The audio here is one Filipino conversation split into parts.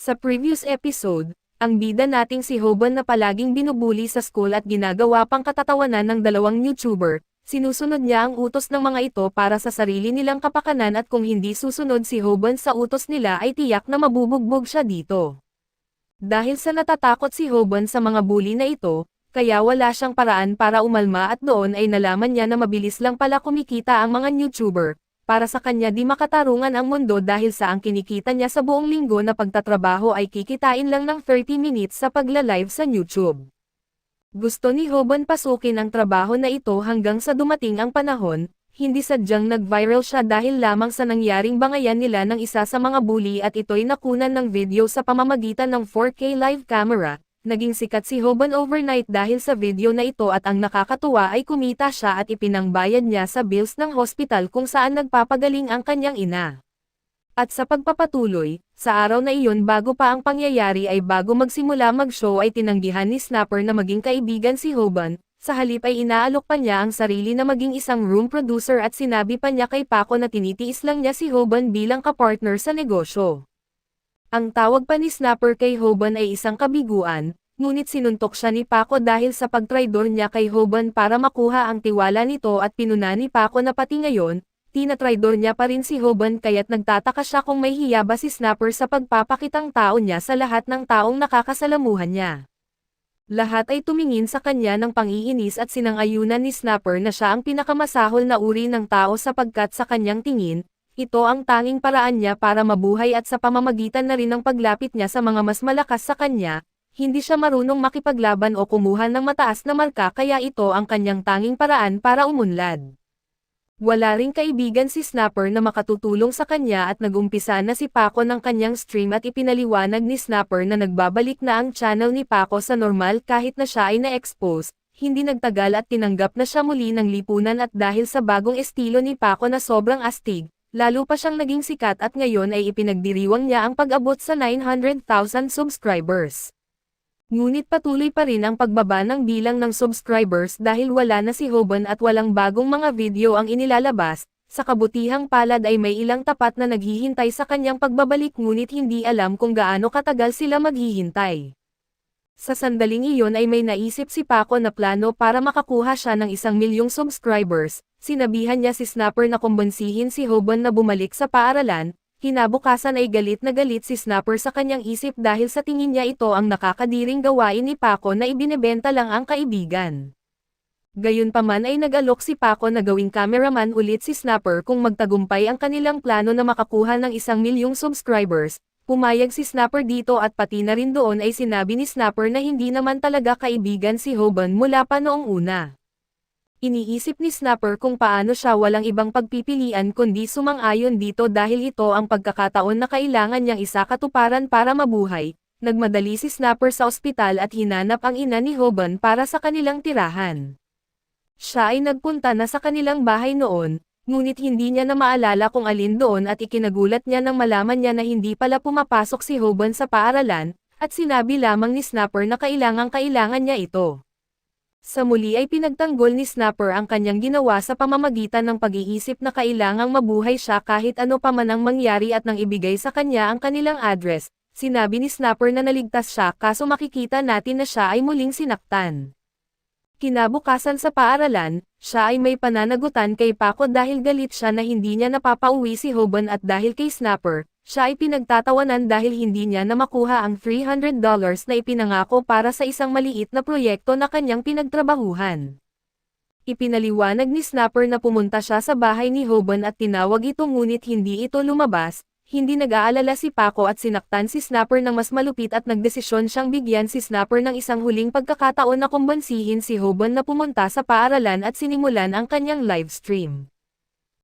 Sa previous episode, ang bida nating si Hoban na palaging binubuli sa school at ginagawa pang katatawanan ng dalawang YouTuber, sinusunod niya ang utos ng mga ito para sa sarili nilang kapakanan at kung hindi susunod si Hoban sa utos nila ay tiyak na mabubugbog siya dito. Dahil sa natatakot si Hoban sa mga bully na ito, kaya wala siyang paraan para umalma at doon ay nalaman niya na mabilis lang pala kumikita ang mga YouTuber. Para sa kanya di makatarungan ang mundo dahil sa ang kinikita niya sa buong linggo na pagtatrabaho ay kikitain lang ng 30 minutes sa pagla-live sa YouTube. Gusto ni Hoban pasukin ang trabaho na ito hanggang sa dumating ang panahon, hindi sadyang nag-viral siya dahil lamang sa nangyaring bangayan nila ng isa sa mga bully at ito'y nakunan ng video sa pamamagitan ng 4K live camera. Naging sikat si Hoban overnight dahil sa video na ito at ang nakakatuwa ay kumita siya at ipinangbayad niya sa bills ng hospital kung saan nagpapagaling ang kanyang ina. At sa pagpapatuloy, sa araw na iyon bago pa ang pangyayari ay bago magsimula mag-show ay tinanggihan ni Snapper na maging kaibigan si Hoban, sa halip ay inaalok pa niya ang sarili na maging isang room producer at sinabi pa niya kay Paco na tinitiis lang niya si Hoban bilang kapartner sa negosyo. Ang tawag pa ni Snapper kay Hoban ay isang kabiguan, ngunit sinuntok siya ni Paco dahil sa pagtraidor niya kay Hoban para makuha ang tiwala nito at pinuna ni Paco na pati ngayon, tinatraidor niya pa rin si Hoban kaya't nagtataka siya kung may hiya ba si Snapper sa pagpapakitang tao niya sa lahat ng taong nakakasalamuhan niya. Lahat ay tumingin sa kanya ng pangiinis at sinang-ayunan ni Snapper na siya ang pinakamasahol na uri ng tao sapagkat sa kanyang tingin, ito ang tanging paraan niya para mabuhay at sa pamamagitan na rin ng paglapit niya sa mga mas malakas sa kanya, hindi siya marunong makipaglaban o kumuha ng mataas na marka kaya ito ang kanyang tanging paraan para umunlad. Wala ring kaibigan si Snapper na makatutulong sa kanya at nagumpisa na si Paco ng kanyang stream at ipinaliwanag ni Snapper na nagbabalik na ang channel ni Paco sa normal kahit na siya ay na-expose. Hindi nagtagal at tinanggap na siya muli ng lipunan at dahil sa bagong estilo ni Paco na sobrang astig, lalo pa siyang naging sikat at ngayon ay ipinagdiriwang niya ang pag-abot sa 900,000 subscribers. Ngunit patuloy pa rin ang pagbaba ng bilang ng subscribers dahil wala na si Hoban at walang bagong mga video ang inilalabas, sa kabutihang palad ay may ilang tapat na naghihintay sa kanyang pagbabalik ngunit hindi alam kung gaano katagal sila maghihintay. Sa sandaling iyon ay may naisip si Paco na plano para makakuha siya ng 1,000,000 subscribers, sinabihan niya si Snapper na kumbansihin si Hoban na bumalik sa paaralan, kinabukasan ay galit na galit si Snapper sa kanyang isip dahil sa tingin niya ito ang nakakadiring gawain ni Paco na ibinebenta lang ang kaibigan. Gayunpaman ay nag-alok si Paco na gawing cameraman ulit si Snapper kung magtagumpay ang kanilang plano na makakuha ng 1,000,000 subscribers. Pumayag si Snapper dito at pati na rin doon ay sinabi ni Snapper na hindi naman talaga kaibigan si Hoban mula pa noong una. Iniisip ni Snapper kung paano siya walang ibang pagpipilian kundi sumang-ayon dito dahil ito ang pagkakataon na kailangan niyang isakatuparan para mabuhay. Nagmadali si Snapper sa ospital at hinanap ang ina ni Hoban para sa kanilang tirahan. Siya ay nagpunta na sa kanilang bahay noon, ngunit hindi niya na maalala kung alin doon at ikinagulat niya nang malaman niya na hindi pala pumapasok si Hoban sa paaralan, at sinabi lamang ni Snapper na kailangan niya ito. Sa muli ay pinagtanggol ni Snapper ang kanyang ginawa sa pamamagitan ng pag-iisip na kailangang mabuhay siya kahit ano pa man ang mangyari at nang ibigay sa kanya ang kanilang address, sinabi ni Snapper na naligtas siya kaso makikita natin na siya ay muling sinaktan. Kinabukasan sa paaralan, siya ay may pananagutan kay Paco dahil galit siya na hindi niya napapauwi si Hoban at dahil kay Snapper, siya ay pinagtatawanan dahil hindi niya na makuha ang $300 na ipinangako para sa isang maliit na proyekto na kanyang pinagtrabahuhan. Ipinaliwanag ni Snapper na pumunta siya sa bahay ni Hoban at tinawag ito ngunit hindi ito lumabas. Hindi nag-aalala si Paco at sinaktan si Snapper ng mas malupit at nagdesisyon siyang bigyan si Snapper ng isang huling pagkakataon na kumbansihin si Hoban na pumunta sa paaralan at sinimulan ang kanyang livestream.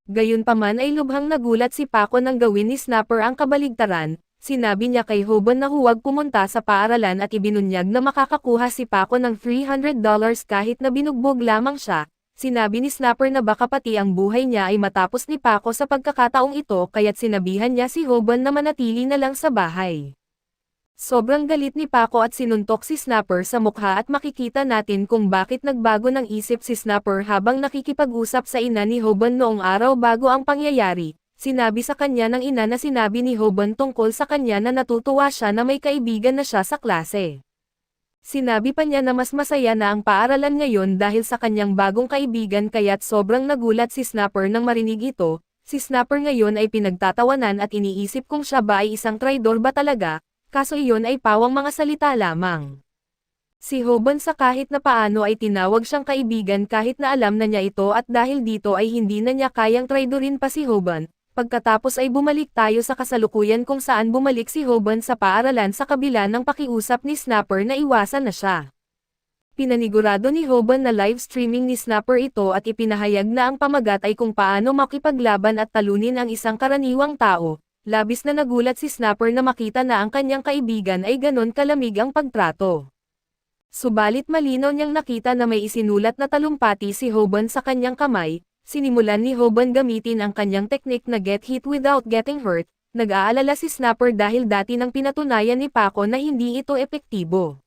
Gayunpaman ay lubhang nagulat si Paco nang gawin ni Snapper ang kabaligtaran, sinabi niya kay Hoban na huwag pumunta sa paaralan at ibinunyag na makakakuha si Paco ng $300 kahit na binugbog lamang siya. Sinabi ni Snapper na baka pati ang buhay niya ay matapos ni Paco sa pagkakataong ito kaya't sinabihan niya si Hoban na manatili na lang sa bahay. Sobrang galit ni Paco at sinuntok si Snapper sa mukha at makikita natin kung bakit nagbago ng isip si Snapper habang nakikipag-usap sa ina ni Hoban noong araw bago ang pangyayari. Sinabi sa kanya ng ina na sinabi ni Hoban tungkol sa kanya na natutuwa siya na may kaibigan na siya sa klase. Sinabi pa niya na mas masaya na ang paaralan ngayon dahil sa kanyang bagong kaibigan kaya't sobrang nagulat si Snapper nang marinig ito. Si Snapper ngayon ay pinagtatawanan at iniisip kung siya ba ay isang traidor ba talaga, kaso iyon ay pawang mga salita lamang. Si Hoban sa kahit na paano ay tinawag siyang kaibigan kahit na alam na niya ito at dahil dito ay hindi na niya kayang traidorin pa si Hoban. Pagkatapos ay bumalik tayo sa kasalukuyan kung saan bumalik si Hoban sa paaralan sa kabila ng pakiusap ni Snapper na iwasan na siya. Pinanigurado ni Hoban na live streaming ni Snapper ito at ipinahayag na ang pamagat ay kung paano makipaglaban at talunin ang isang karaniwang tao. Labis na nagulat si Snapper na makita na ang kanyang kaibigan ay ganon kalamig ang pagtrato. Subalit malinaw niyang nakita na may isinulat na talumpati si Hoban sa kanyang kamay. Sinimulan ni Hoban gamitin ang kanyang teknik na get hit without getting hurt. Nag-aalala si Snapper dahil dati nang pinatunayan ni Paco na hindi ito epektibo.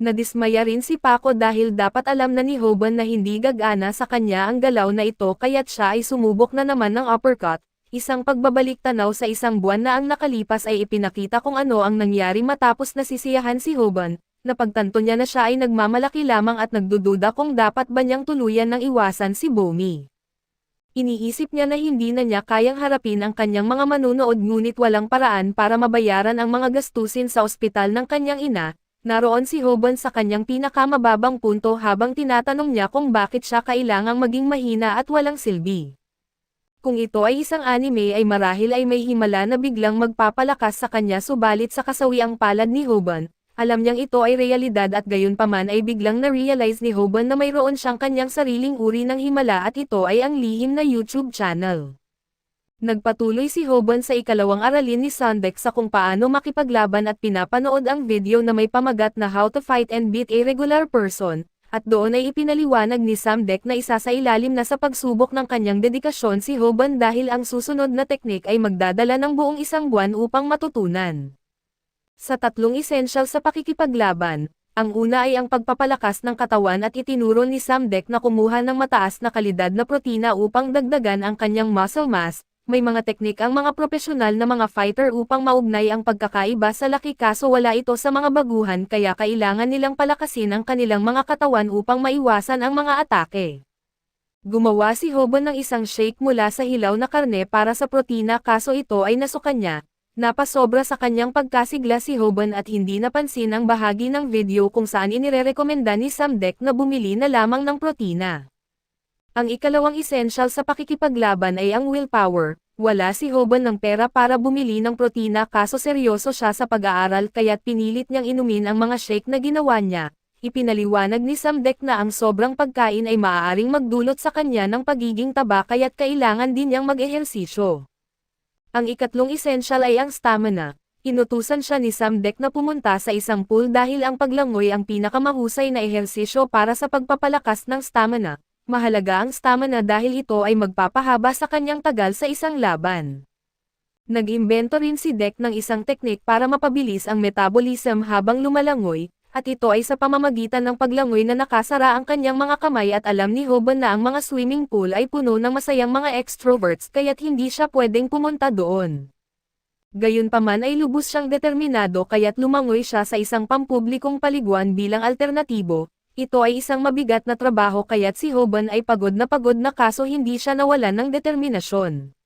Nadismaya rin si Paco dahil dapat alam na ni Hoban na hindi gagana sa kanya ang galaw na ito kaya't siya ay sumubok na naman ng uppercut. Isang pagbabalik tanaw sa isang buwan na ang nakalipas ay ipinakita kung ano ang nangyari matapos nasisiyahan si Hoban. Napagtanto niya na siya ay nagmamalaki lamang at nagdududa kung dapat ba niyang tuluyan ng iwasan si Bomi. Iniisip niya na hindi na niya kayang harapin ang kanyang mga manunood ngunit walang paraan para mabayaran ang mga gastusin sa ospital ng kanyang ina. Naroon si Hoban sa kanyang pinakamababang punto habang tinatanong niya kung bakit siya kailangang maging mahina at walang silbi. Kung ito ay isang anime ay marahil ay may himala na biglang magpapalakas sa kanya subalit sa kasawiang palad ni Hoban. Alam niyang ito ay realidad at gayunpaman ay biglang na-realize ni Hoban na mayroon siyang kanyang sariling uri ng himala at ito ay ang lihim na YouTube channel. Nagpatuloy si Hoban sa ikalawang aralin ni Sandek sa kung paano makipaglaban at pinapanood ang video na may pamagat na How to Fight and Beat a Regular Person, at doon ay ipinaliwanag ni Sandek na isa sa ilalim na sa pagsubok ng kanyang dedikasyon si Hoban dahil ang susunod na teknik ay magdadala ng buong isang buwan upang matutunan. Sa tatlong essential sa pakikipaglaban, ang una ay ang pagpapalakas ng katawan at itinuro ni Sandek na kumuha ng mataas na kalidad na protina upang dagdagan ang kanyang muscle mass. May mga teknik ang mga profesional na mga fighter upang maugnay ang pagkakaiba sa laki kaso wala ito sa mga baguhan kaya kailangan nilang palakasin ang kanilang mga katawan upang maiwasan ang mga atake. Gumawa si Hoban ng isang shake mula sa hilaw na karne para sa protina kaso ito ay nasuka niya. Napasobra sa kanyang pagkasigla si Hoban at hindi napansin ang bahagi ng video kung saan inirerekomenda ni Sandek na bumili na lamang ng protina. Ang ikalawang essential sa pakikipaglaban ay ang willpower. Wala si Hoban ng pera para bumili ng protina kaso seryoso siya sa pag-aaral kaya't pinilit niyang inumin ang mga shake na ginawa niya. Ipinaliwanag ni Sandek na ang sobrang pagkain ay maaaring magdulot sa kanya ng pagiging taba kaya't kailangan din niyang mag-ehersisyo. Ang ikatlong essential ay ang stamina. Inutusan siya ni Sandek na pumunta sa isang pool dahil ang paglangoy ang pinakamahusay na ehersisyo para sa pagpapalakas ng stamina. Mahalaga ang stamina dahil ito ay magpapahaba sa kanyang tagal sa isang laban. Nag-imbento rin si Dek ng isang teknik para mapabilis ang metabolism habang lumalangoy, at ito ay sa pamamagitan ng paglangoy na nakasara ang kanyang mga kamay at alam ni Hoban na ang mga swimming pool ay puno ng masayang mga extroverts kaya't hindi siya pwedeng pumunta doon. Gayunpaman ay lubos siyang determinado kaya't lumangoy siya sa isang pampublikong paliguan bilang alternatibo. Ito ay isang mabigat na trabaho kaya't si Hoban ay pagod na kaso hindi siya nawalan ng determinasyon.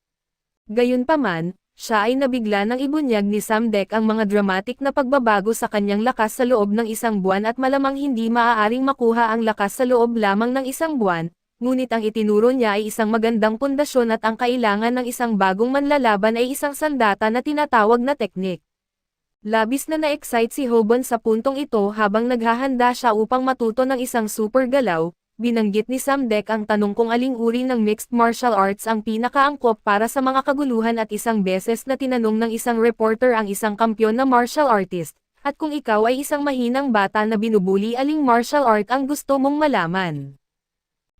Gayunpaman, siya ay nabigla ng ibunyag ni Sandek ang mga dramatic na pagbabago sa kanyang lakas sa loob ng isang buwan at malamang hindi maaaring makuha ang lakas sa loob lamang ng isang buwan, ngunit ang itinuro niya ay isang magandang pundasyon at ang kailangan ng isang bagong manlalaban ay isang sandata na tinatawag na teknik. Labis na na-excite si Hoban sa puntong ito habang naghahanda siya upang matuto ng isang super galaw. Binanggit ni Sandek ang tanong kung aling uri ng mixed martial arts ang pinakaangkop para sa mga kaguluhan at isang beses na tinanong ng isang reporter ang isang kampyon na martial artist, at kung ikaw ay isang mahinang bata na binubuli aling martial art ang gusto mong malaman.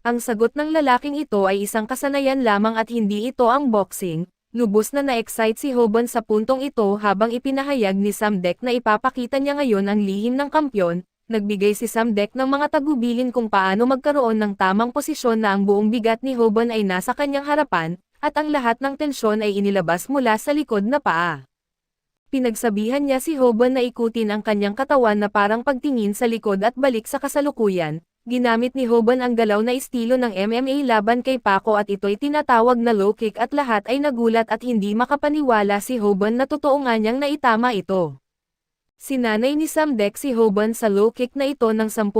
Ang sagot ng lalaking ito ay isang kasanayan lamang at hindi ito ang boxing. Lubos na na-excite si Hoban sa puntong ito habang ipinahayag ni Sandek na ipapakita niya ngayon ang lihim ng kampyon. Nagbigay si Sandek ng mga tagubilin kung paano magkaroon ng tamang posisyon na ang buong bigat ni Hoban ay nasa kanyang harapan, at ang lahat ng tensyon ay inilabas mula sa likod na paa. Pinagsabihan niya si Hoban na ikutin ang kanyang katawan na parang pagtingin sa likod at balik sa kasalukuyan. Ginamit ni Hoban ang galaw na estilo ng MMA laban kay Paco at ito'y tinatawag na low kick at lahat ay nagulat at hindi makapaniwala si Hoban na totoo nga niyang naitama ito. Sinanay ni Sam Deck si Hoban sa low kick na ito ng 10,000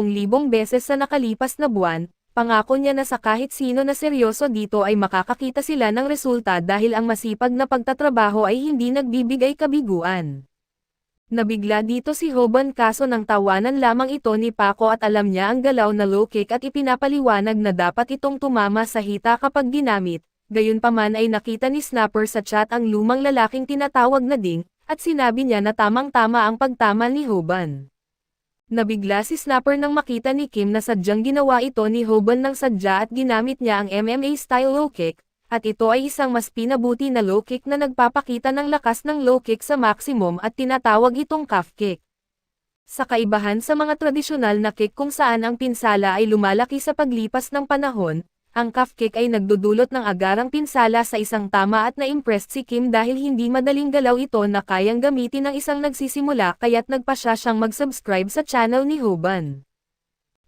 beses sa nakalipas na buwan. Pangako niya na sa kahit sino na seryoso dito ay makakakita sila ng resulta dahil ang masipag na pagtatrabaho ay hindi nagbibigay kabiguan. Nabigla dito si Hoban kaso nang tawanan lamang ito ni Paco at alam niya ang galaw na low kick at ipinapaliwanag na dapat itong tumama sa hita kapag ginamit. Gayunpaman ay nakita ni Snapper sa chat ang lumang lalaking tinatawag na Ding, at sinabi niya na tamang-tama ang pagtama ni Hoban. Nabigla si Snapper nang makita ni Kim na sadyang ginawa ito ni Hoban ng sadya at ginamit niya ang MMA-style low kick, at ito ay isang mas pinabuti na low kick na nagpapakita ng lakas ng low kick sa maximum at tinatawag itong calf kick. Sa kaibahan sa mga tradisyonal na kick kung saan ang pinsala ay lumalaki sa paglipas ng panahon, ang calf kick ay nagdudulot ng agarang pinsala sa isang tama at na-impressed si Kim dahil hindi madaling galaw ito na kayang gamitin ng isang nagsisimula kaya't nagpasya siyang mag-subscribe sa channel ni Hoban.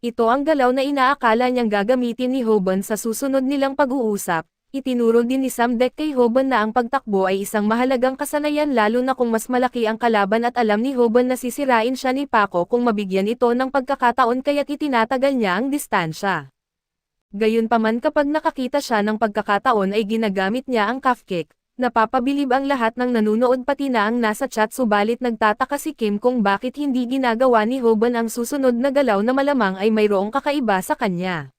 Ito ang galaw na inaakala niyang gagamitin ni Hoban sa susunod nilang pag-uusap. Itinuro din ni Sam Deck kay Hoban na ang pagtakbo ay isang mahalagang kasanayan lalo na kung mas malaki ang kalaban at alam ni Hoban na sisirain siya ni Paco kung mabigyan ito ng pagkakataon kaya't itinatagal niya ang distansya. Gayunpaman kapag nakakita siya ng pagkakataon ay ginagamit niya ang calf kick. Napapabilib ang lahat ng nanunood pati na ang nasa chat subalit nagtataka si Kim kung bakit hindi ginagawa ni Hoban ang susunod na galaw na malamang ay mayroong kakaiba sa kanya.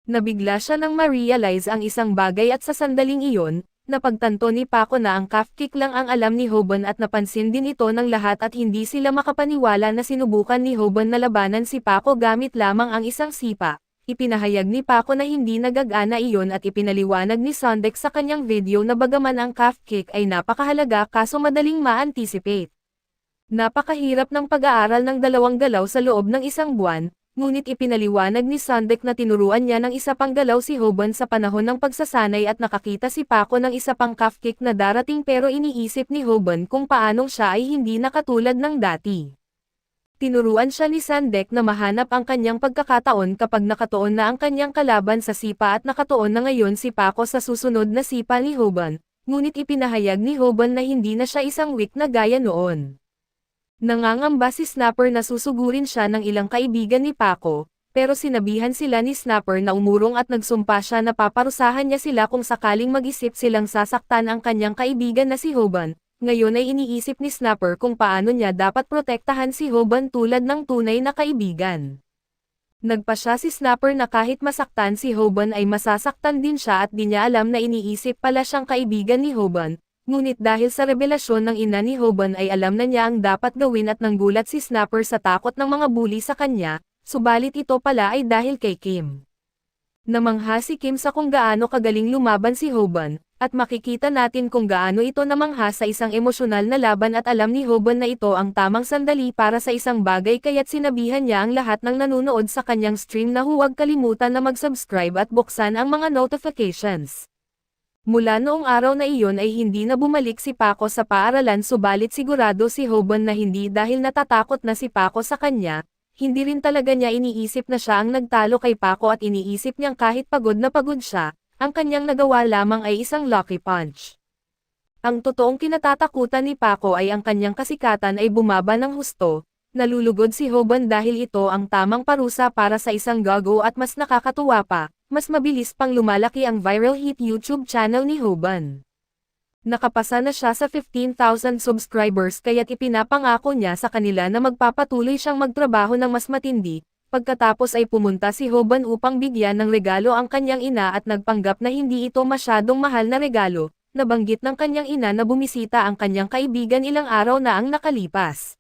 Nabigla siya nang ma-realize ang isang bagay at sa sandaling iyon, napagtanto ni Paco na ang calf kick lang ang alam ni Hoban at napansin din ito ng lahat at hindi sila makapaniwala na sinubukan ni Hoban na labanan si Paco gamit lamang ang isang sipa. Ipinahayag ni Paco na hindi nagagana iyon at ipinaliwanag ni Sandeck sa kanyang video na bagaman ang calf kick ay napakahalaga kaso madaling ma-anticipate. Napakahirap ng pag-aaral ng dalawang galaw sa loob ng isang buwan, ngunit ipinaliwanag ni Sandeck na tinuruan niya ng isa pang galaw si Hoban sa panahon ng pagsasanay at nakakita si Paco ng isa pang calf kick na darating pero iniisip ni Hoban kung paanong siya ay hindi nakatulad ng dati. Tinuruan siya ni Sandeck na mahanap ang kanyang pagkakataon kapag nakatuon na ang kanyang kalaban sa sipa at nakatuon na ngayon si Paco sa susunod na sipa ni Hoban, ngunit ipinahayag ni Hoban na hindi na siya isang weak na gaya noon. Nangangamba si Snapper na susugurin siya ng ilang kaibigan ni Paco, pero sinabihan sila ni Snapper na umurong at nagsumpa siya na paparusahan niya sila kung sakaling mag-isip silang sasaktan ang kanyang kaibigan na si Hoban. Ngayon ay iniisip ni Snapper kung paano niya dapat protektahan si Hoban tulad ng tunay na kaibigan. Nagpasya si Snapper na kahit masaktan si Hoban ay masasaktan din siya at di niya alam na iniisip pala siyang kaibigan ni Hoban, ngunit dahil sa revelasyon ng ina ni Hoban ay alam na niya ang dapat gawin at nanggulat si Snapper sa takot ng mga bully sa kanya, subalit ito pala ay dahil kay Kim. Namangha si Kim sa kung gaano kagaling lumaban si Hoban, at makikita natin kung gaano ito namangha sa isang emosyonal na laban at alam ni Hoban na ito ang tamang sandali para sa isang bagay kaya't sinabihan niya ang lahat ng nanunood sa kanyang stream na huwag kalimutan na mag-subscribe at buksan ang mga notifications. Mula noong araw na iyon ay hindi na bumalik si Paco sa paaralan subalit sigurado si Hoban na hindi dahil natatakot na si Paco sa kanya. Hindi rin talaga niya iniisip na siya ang nagtalo kay Paco at iniisip niyang kahit pagod na pagod siya, ang kanyang nagawa lamang ay isang lucky punch. Ang totoong kinatatakutan ni Paco ay ang kanyang kasikatan ay bumaba ng husto, nalulugod si Hoban dahil ito ang tamang parusa para sa isang gago at mas nakakatuwa pa, mas mabilis pang lumalaki ang viral hit YouTube channel ni Hoban. Nakapasa na siya sa 15,000 subscribers kaya't ipinapangako niya sa kanila na magpapatuloy siyang magtrabaho ng mas matindi. Pagkatapos ay pumunta si Hoban upang bigyan ng regalo ang kanyang ina at nagpanggap na hindi ito masyadong mahal na regalo. Nabanggit ng kanyang ina na bumisita ang kanyang kaibigan ilang araw na ang nakalipas.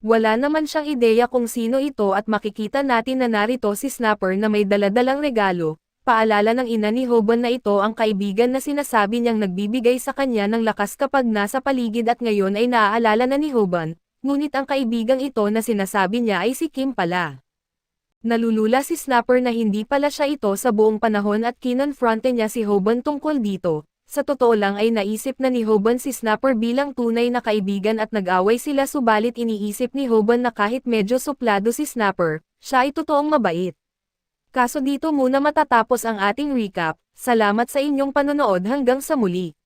Wala naman siyang ideya kung sino ito at makikita natin na narito si Snapper na may daladalang regalo. Paalala ng ina ni Hoban na ito ang kaibigan na sinasabi niyang nagbibigay sa kanya ng lakas kapag nasa paligid at ngayon ay naaalala na ni Hoban, ngunit ang kaibigang ito na sinasabi niya ay si Kim pala. Nalulula si Snapper na hindi pala siya ito sa buong panahon at kinonfronte niya si Hoban tungkol dito. Sa totoo lang ay naisip na ni Hoban si Snapper bilang tunay na kaibigan at nag-away sila subalit iniisip ni Hoban na kahit medyo suplado si Snapper, siya ay totoong mabait. Kaso dito muna matatapos ang ating recap. Salamat sa inyong panonood hanggang sa muli.